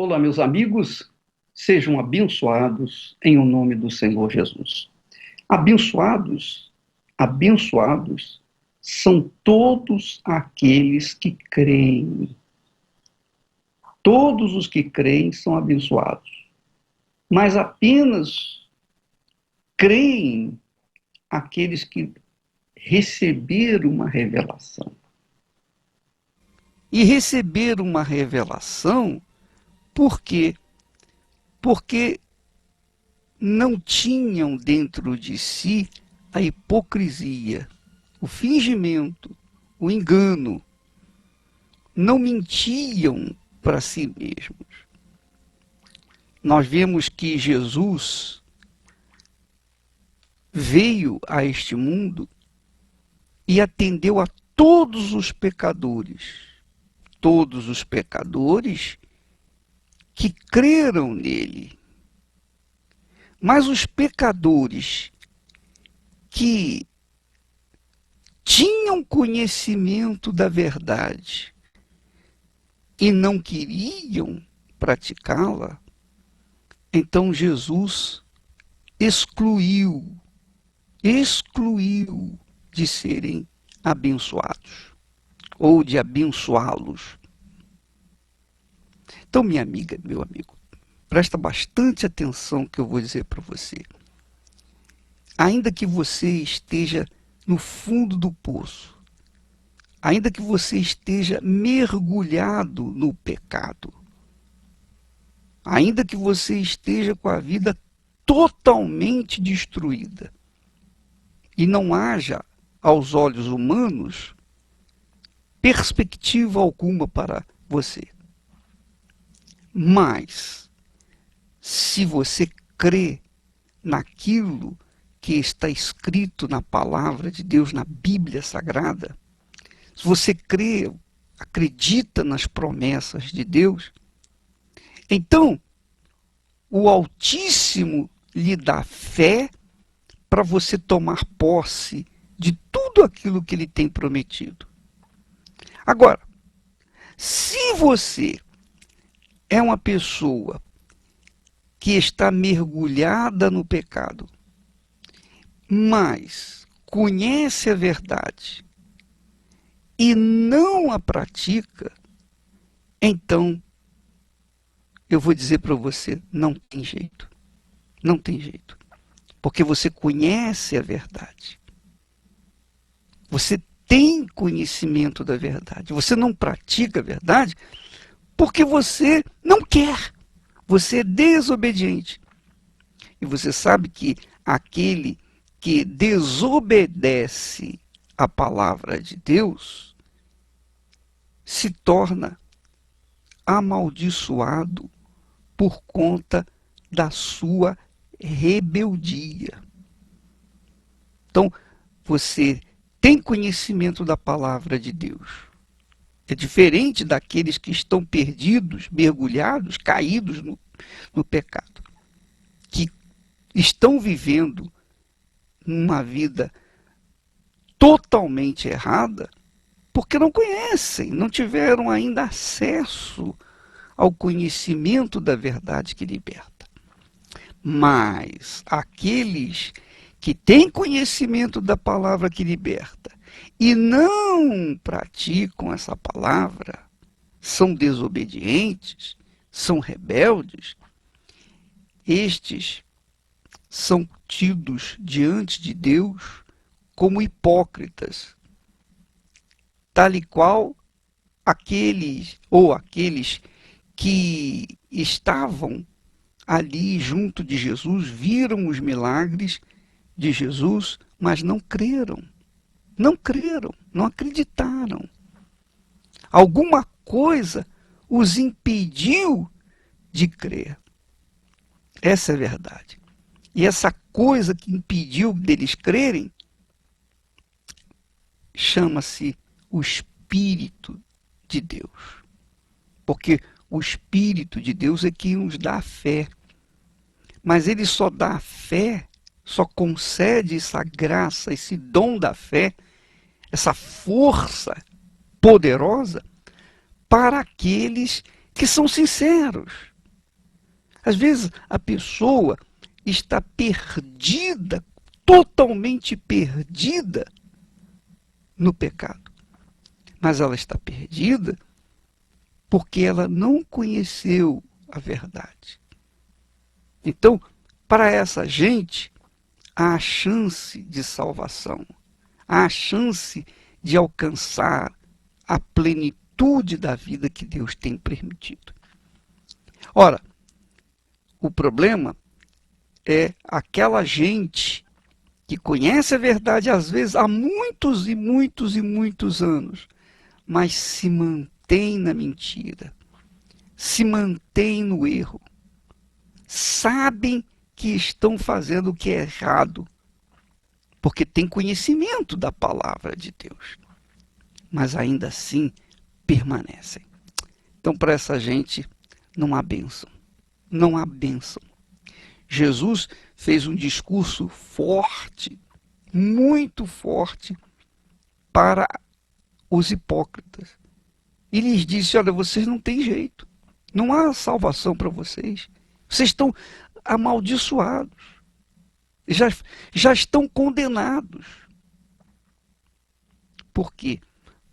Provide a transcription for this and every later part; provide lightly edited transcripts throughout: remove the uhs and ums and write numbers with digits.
Olá, meus amigos, sejam abençoados em o nome do Senhor Jesus. Abençoados, abençoados são todos aqueles que creem. Todos os que creem são abençoados. Mas apenas creem aqueles que receberam uma revelação. E receber uma revelação, por quê? Porque não tinham dentro de si a hipocrisia, o fingimento, o engano. Não mentiam para si mesmos. Nós vemos que Jesus veio a este mundo e atendeu a todos os pecadores que creram nele. Mas os pecadores que tinham conhecimento da verdade e não queriam praticá-la, então Jesus excluiu de serem abençoados ou de abençoá-los. Então, minha amiga, meu amigo, presta bastante atenção no que eu vou dizer para você. Ainda que você esteja no fundo do poço, ainda que você esteja mergulhado no pecado, ainda que você esteja com a vida totalmente destruída e não haja, aos olhos humanos, perspectiva alguma para você. Mas, se você crê naquilo que está escrito na palavra de Deus, na Bíblia Sagrada, se você crê, acredita nas promessas de Deus, então o Altíssimo lhe dá fé para você tomar posse de tudo aquilo que ele tem prometido. Agora, se você é uma pessoa que está mergulhada no pecado, mas conhece a verdade e não a pratica, então eu vou dizer para você, não tem jeito. Não tem jeito. Porque você conhece a verdade. Você tem conhecimento da verdade. Você não pratica a verdade porque você não quer. Você é desobediente. E você sabe que aquele que desobedece a palavra de Deus se torna amaldiçoado por conta da sua rebeldia. Então, você tem conhecimento da palavra de Deus. É diferente daqueles que estão perdidos, mergulhados, caídos no pecado, que estão vivendo uma vida totalmente errada, porque não conhecem, não tiveram ainda acesso ao conhecimento da verdade que liberta. Mas aqueles que têm conhecimento da palavra que liberta e não praticam essa palavra, são desobedientes, são rebeldes, estes são tidos diante de Deus como hipócritas, tal e qual aqueles que estavam ali junto de Jesus, viram os milagres de Jesus, mas não creram. Não creram, não acreditaram. Alguma coisa os impediu de crer. Essa é a verdade. E essa coisa que impediu deles crerem chama-se o Espírito de Deus. Porque o Espírito de Deus é quem nos dá a fé. Mas ele só dá a fé, só concede essa graça, esse dom da fé, essa força poderosa para aqueles que são sinceros, Às vezes a pessoa está perdida, totalmente perdida no pecado. Mas ela está perdida porque ela não conheceu a verdade. Então, para essa gente, há a chance de salvação, há a chance de alcançar a plenitude da vida que Deus tem permitido. Ora, o problema é aquela gente que conhece a verdade, às vezes, há muitos e muitos e muitos anos, mas se mantém na mentira, se mantém no erro, sabem que estão fazendo o que é errado, porque tem conhecimento da palavra de Deus, mas ainda assim permanecem. Então, para essa gente, não há bênção. Não há bênção. Jesus fez um discurso forte, muito forte, para os hipócritas. E lhes disse, olha, vocês não têm jeito. Não há salvação para vocês. Vocês estão amaldiçoados. Já estão condenados. Por quê?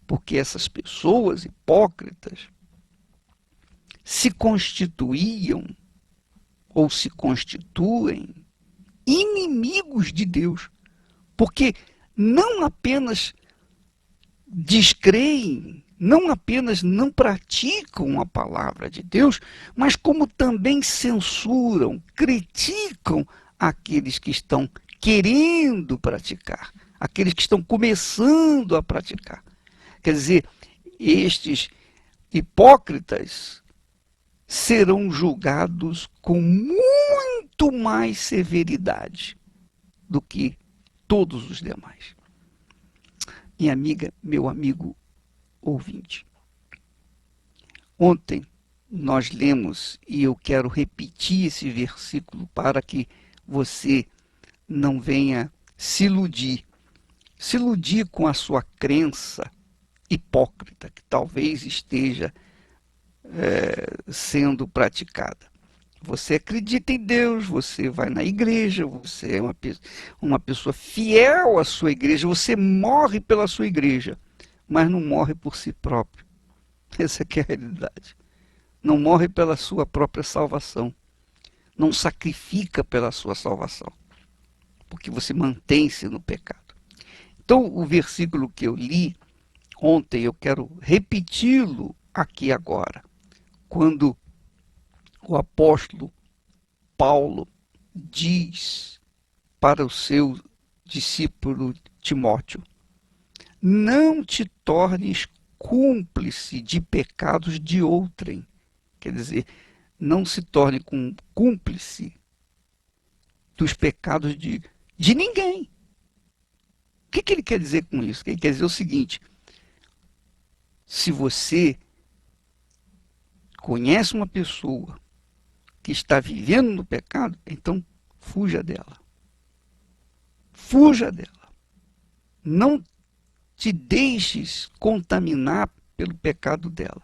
Porque essas pessoas hipócritas se constituíam ou se constituem inimigos de Deus. Porque não apenas descreem, não apenas não praticam a palavra de Deus, mas como também censuram, criticam aqueles que estão querendo praticar, aqueles que estão começando a praticar. Quer dizer, estes hipócritas serão julgados com muito mais severidade do que todos os demais. Minha amiga, meu amigo ouvinte, ontem nós lemos, e eu quero repetir esse versículo para que você não venha se iludir com a sua crença hipócrita, que talvez esteja sendo praticada. Você acredita em Deus, você vai na igreja, você é uma pessoa fiel à sua igreja, você morre pela sua igreja, mas não morre por si próprio. Essa aqui é a realidade. Não morre pela sua própria salvação. Não sacrifica pela sua salvação. Porque você mantém-se no pecado. Então, o versículo que eu li ontem, eu quero repeti-lo aqui agora. Quando o apóstolo Paulo diz para o seu discípulo Timóteo: não te tornes cúmplice de pecados de outrem. Quer dizer, não se torne cúmplice dos pecados de ninguém. O que ele quer dizer com isso? Ele quer dizer o seguinte: se você conhece uma pessoa que está vivendo no pecado, então fuja dela. Fuja dela. Não te deixes contaminar pelo pecado dela.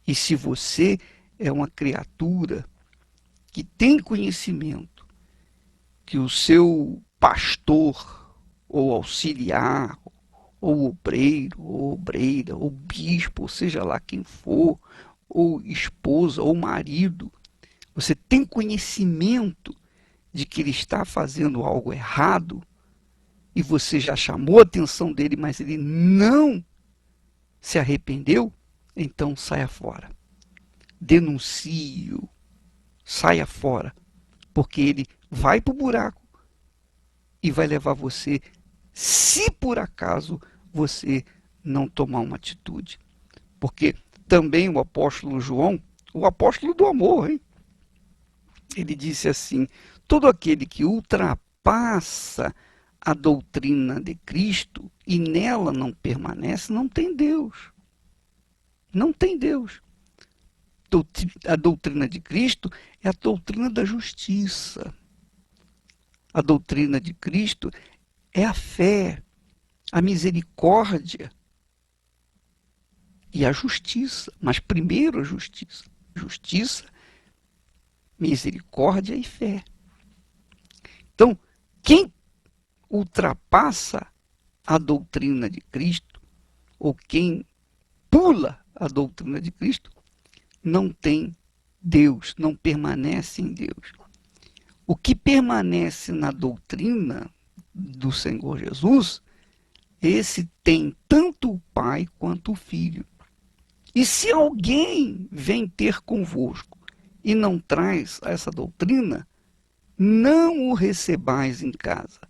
E se você é uma criatura que tem conhecimento que o seu pastor, ou auxiliar, ou obreiro, ou obreira, ou bispo, ou seja lá quem for, ou esposa, ou marido, você tem conhecimento de que ele está fazendo algo errado, e você já chamou a atenção dele, mas ele não se arrependeu, então saia fora. Denuncie-o, saia fora, porque ele vai para o buraco e vai levar você, se por acaso você não tomar uma atitude. Porque também o apóstolo João, o apóstolo do amor, hein? Ele disse assim: todo aquele que ultrapassa a doutrina de Cristo e nela não permanece, não tem Deus. Não tem Deus. A doutrina de Cristo é a doutrina da justiça. A doutrina de Cristo é a fé, a misericórdia e a justiça. Mas primeiro a justiça. Justiça misericórdia e fé. Então, quem ultrapassa a doutrina de Cristo, ou quem pula a doutrina de Cristo, não tem Deus, não permanece em Deus. O que permanece na doutrina do Senhor Jesus, esse tem tanto o Pai quanto o Filho. E se alguém vem ter convosco e não traz essa doutrina, não o recebais em casa,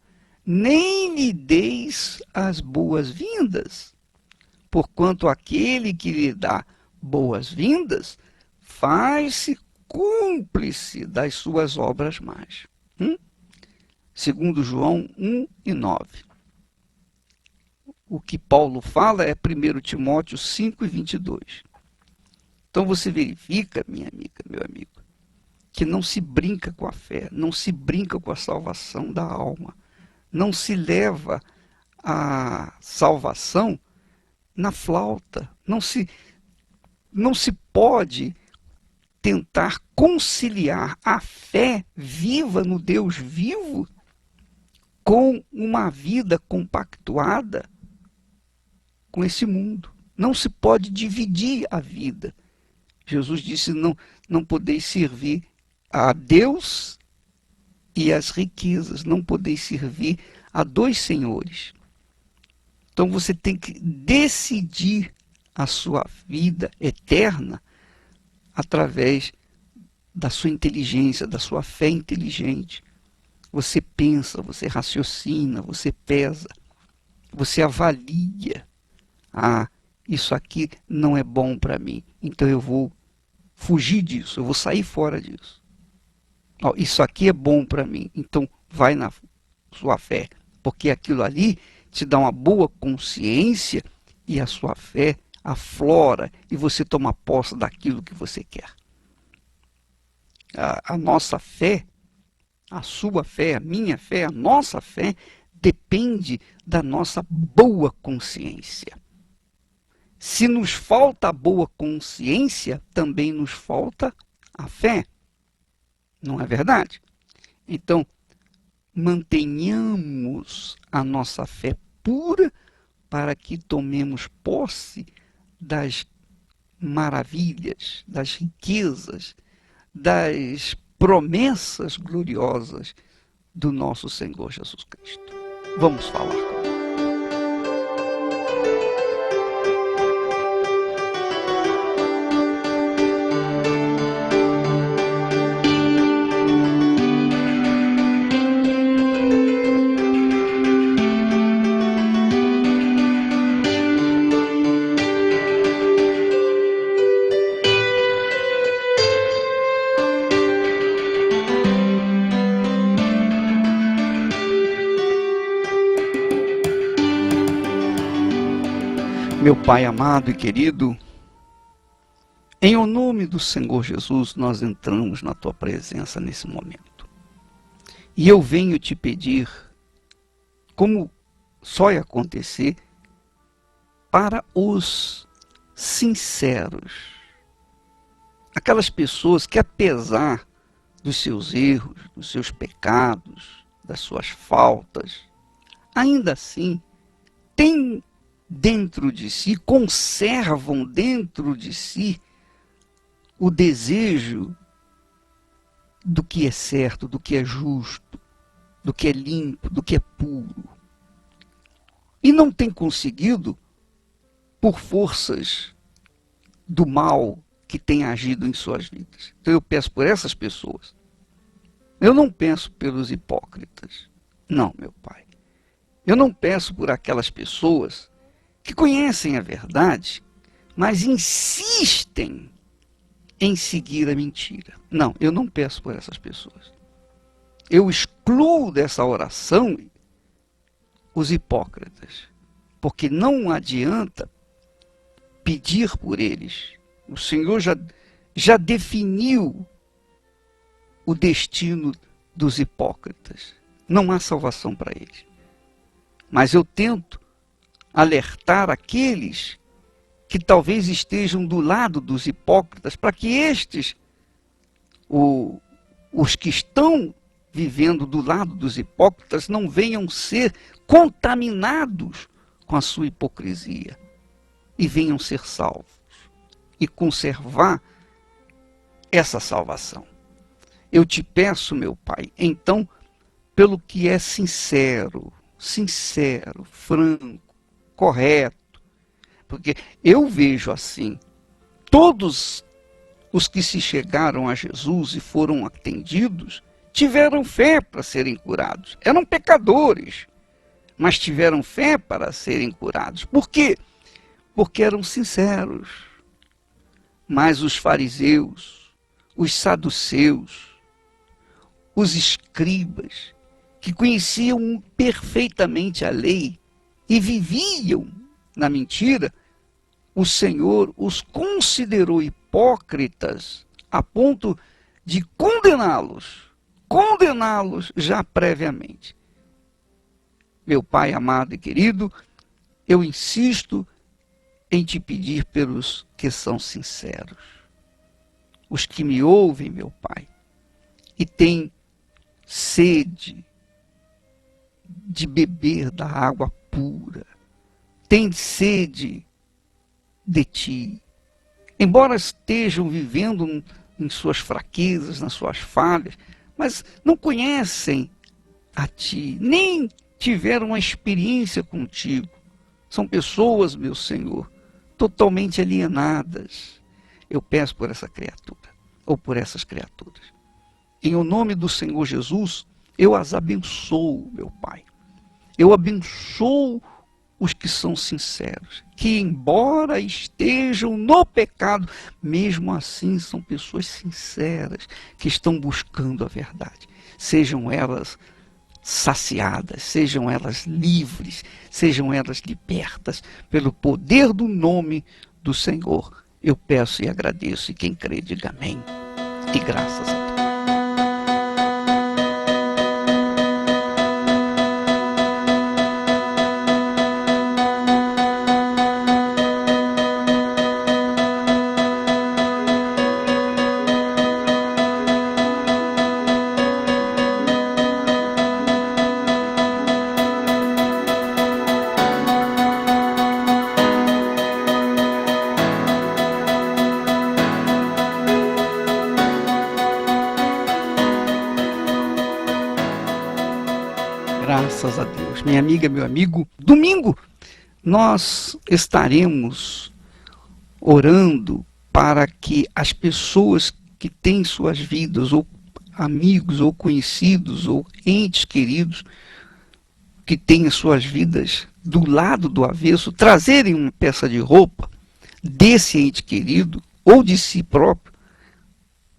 nem lhe deis as boas-vindas, porquanto aquele que lhe dá boas-vindas faz-se cúmplice das suas obras más. Segundo João 1:9. O que Paulo fala é 1 Timóteo 5:22. Então você verifica, minha amiga, meu amigo, que não se brinca com a fé, não se brinca com a salvação da alma, não se leva a salvação na flauta, não se pode tentar conciliar a fé viva no Deus vivo com uma vida compactuada com esse mundo. Não se pode dividir a vida. Jesus disse, não podeis servir a Deus e as riquezas, não podeis servir a dois senhores. Então você tem que decidir a sua vida eterna através da sua inteligência, da sua fé inteligente. Você pensa, você raciocina, você pesa, você avalia. Isso aqui não é bom para mim, então eu vou fugir disso, eu vou sair fora disso. Isso aqui é bom para mim, então vai na sua fé, porque aquilo ali te dá uma boa consciência e a sua fé aflora e você toma posse daquilo que você quer. A nossa fé, a sua fé, a minha fé, a nossa fé depende da nossa boa consciência. Se nos falta a boa consciência, também nos falta a fé. Não é verdade? Então, mantenhamos a nossa fé pura para que tomemos posse das maravilhas, das riquezas, das promessas gloriosas do nosso Senhor Jesus Cristo. Vamos falar com ele. Meu Pai amado e querido, em o nome do Senhor Jesus, nós entramos na Tua presença nesse momento. E eu venho te pedir, como só ia acontecer, para os sinceros, aquelas pessoas que apesar dos seus erros, dos seus pecados, das suas faltas, ainda assim têm dentro de si, conservam dentro de si o desejo do que é certo, do que é justo, do que é limpo, do que é puro. E não tem conseguido, por forças do mal que tem agido em suas vidas. Então eu peço por essas pessoas. Eu não peço pelos hipócritas. Não, meu Pai. Eu não peço por aquelas pessoas que conhecem a verdade, mas insistem em seguir a mentira. Não, eu não peço por essas pessoas. Eu excluo dessa oração os hipócritas, porque não adianta pedir por eles. O Senhor já definiu o destino dos hipócritas. Não há salvação para eles. Mas eu tento alertar aqueles que talvez estejam do lado dos hipócritas, para que estes os que estão vivendo do lado dos hipócritas não venham ser contaminados com a sua hipocrisia e venham ser salvos e conservar essa salvação. Eu te peço, meu Pai, então, pelo que é sincero, franco, correto, porque eu vejo assim, todos os que se chegaram a Jesus e foram atendidos, tiveram fé para serem curados. Eram pecadores, mas tiveram fé para serem curados. Por quê? Porque eram sinceros. Mas os fariseus, os saduceus, os escribas, que conheciam perfeitamente a lei e viviam na mentira, o Senhor os considerou hipócritas a ponto de condená-los já previamente. Meu Pai amado e querido, eu insisto em te pedir pelos que são sinceros, os que me ouvem, meu Pai, e têm sede de beber da água pura, têm sede de ti, embora estejam vivendo em suas fraquezas, nas suas falhas, mas não conhecem a ti, nem tiveram uma experiência contigo. São pessoas, meu Senhor, totalmente alienadas. Eu peço por essa criatura, ou por essas criaturas. Em o nome do Senhor Jesus, eu as abençoo, meu Pai. Eu abençoo os que são sinceros, que embora estejam no pecado, mesmo assim são pessoas sinceras, que estão buscando a verdade. Sejam elas saciadas, sejam elas livres, sejam elas libertas pelo poder do nome do Senhor. Eu peço e agradeço, e quem crê diga amém, e graças a Deus. Graças a Deus. Minha amiga, meu amigo, domingo nós estaremos orando para que as pessoas que têm suas vidas, ou amigos, ou conhecidos, ou entes queridos, que têm as suas vidas do lado do avesso, trazerem uma peça de roupa desse ente querido, ou de si próprio,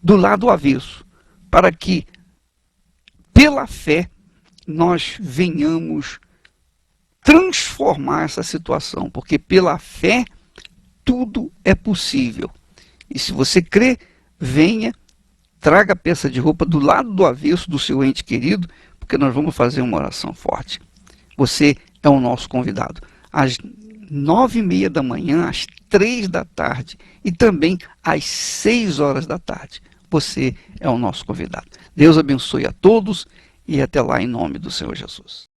do lado avesso, para que, pela fé, nós venhamos transformar essa situação, porque pela fé tudo é possível. E se você crê, venha, traga a peça de roupa do lado do avesso do seu ente querido, porque nós vamos fazer uma oração forte. Você é o nosso convidado. Às 9h30 da manhã, às 3 da tarde e também às 6 horas da tarde. Você é o nosso convidado. Deus abençoe a todos. E até lá, em nome do Senhor Jesus.